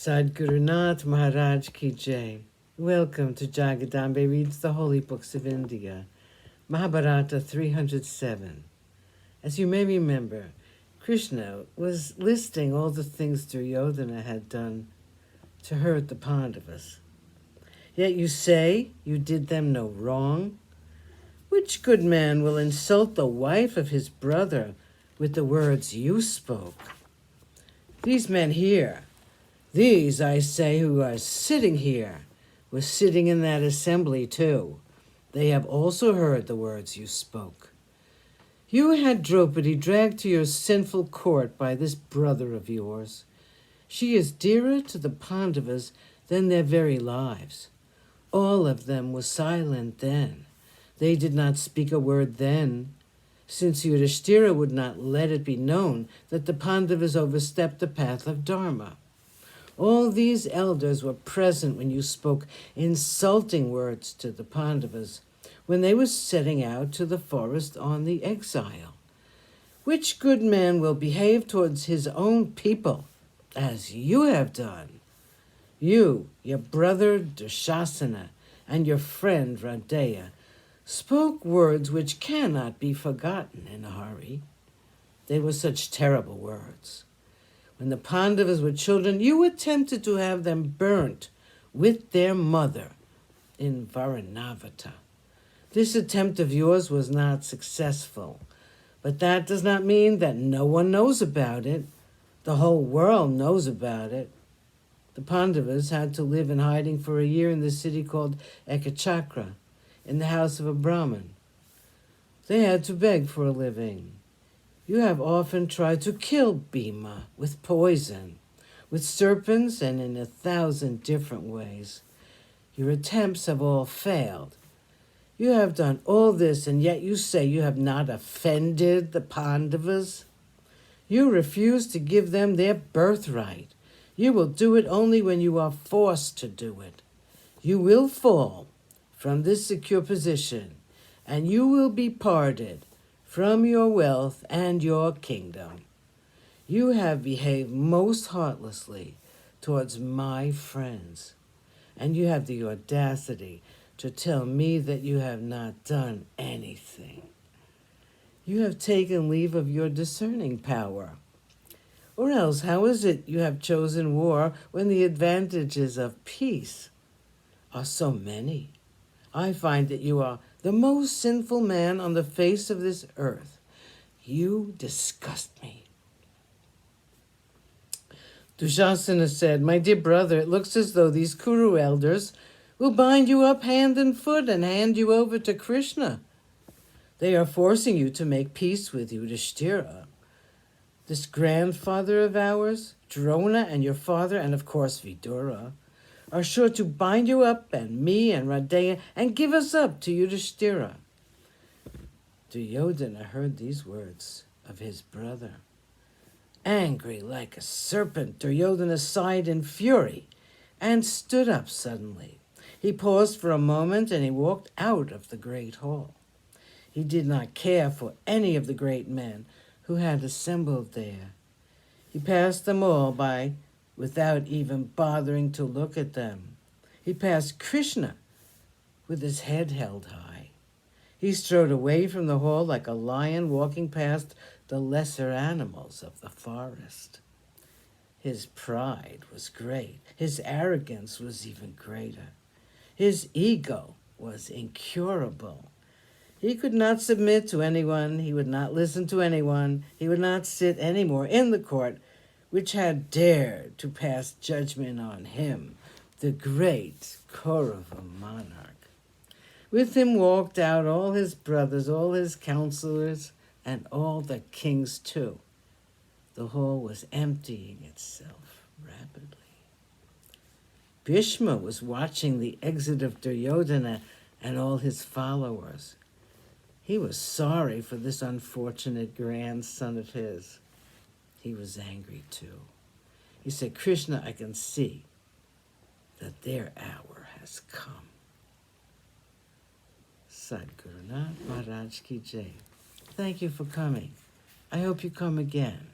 Sadgurunath Maharaj Ki Jai. Welcome to Jagadambe Reads the Holy Books of India, Mahabharata 307. As you may remember, Krishna was listing all the things Duryodhana had done to hurt the Pandavas. Yet you say you did them no wrong? Which good man will insult the wife of his brother with the words you spoke? These men here, these, I say, who are sitting here, were sitting in that assembly too. They have also heard the words you spoke. You had Draupadi dragged to your sinful court by this brother of yours. She is dearer to the Pandavas than their very lives. All of them were silent then. They did not speak a word then, since Yudhishthira would not let it be known that the Pandavas overstepped the path of Dharma. All these elders were present when you spoke insulting words to the Pandavas when they were setting out to the forest on the exile. Which good man will behave towards his own people as you have done? You, your brother Dushasana, and your friend Radeya spoke words which cannot be forgotten in a hurry. They were such terrible words. When the Pandavas were children, you attempted to have them burnt with their mother in Varanavata. This attempt of yours was not successful, but that does not mean that no one knows about it. The whole world knows about it. The Pandavas had to live in hiding for a year in the city called Ekachakra, in the house of a Brahmin. They had to beg for a living. You have often tried to kill Bhima with poison, with serpents, and in 1,000 different ways. Your attempts have all failed. You have done all this, and yet you say you have not offended the Pandavas? You refuse to give them their birthright. You will do it only when you are forced to do it. You will fall from this secure position, and you will be parted from your wealth and your kingdom. You have behaved most heartlessly towards my friends, and you have the audacity to tell me that you have not done anything. You have taken leave of your discerning power. Or else, how is it you have chosen war when the advantages of peace are so many? I find that you are the most sinful man on the face of this earth. You disgust me. Dushasana said, My dear brother, it looks as though these Kuru elders will bind you up hand and foot and hand you over to Krishna. They are forcing you to make peace with Yudhishthira. This grandfather of ours, Drona, and your father, and of course Vidura, are sure to bind you up, and me and Radeya, and give us up to Yudhishthira. Duryodhana heard these words of his brother. Angry like a serpent, Duryodhana sighed in fury and stood up suddenly. He paused for a moment and he walked out of the great hall. He did not care for any of the great men who had assembled there. He passed them all by without even bothering to look at them. He passed Krishna with his head held high. He strode away from the hall like a lion walking past the lesser animals of the forest. His pride was great. His arrogance was even greater. His ego was incurable. He could not submit to anyone. He would not listen to anyone. He would not sit anymore in the court which had dared to pass judgment on him, the great Kaurava monarch. With him walked out all his brothers, all his counselors, and all the kings too. The hall was emptying itself rapidly. Bhishma was watching the exit of Duryodhana and all his followers. He was sorry for this unfortunate grandson of his. He was angry too. He said, Krishna, I can see that their hour has come. Sadgurunath Maharaj Ki Jai. Thank you for coming. I hope you come again.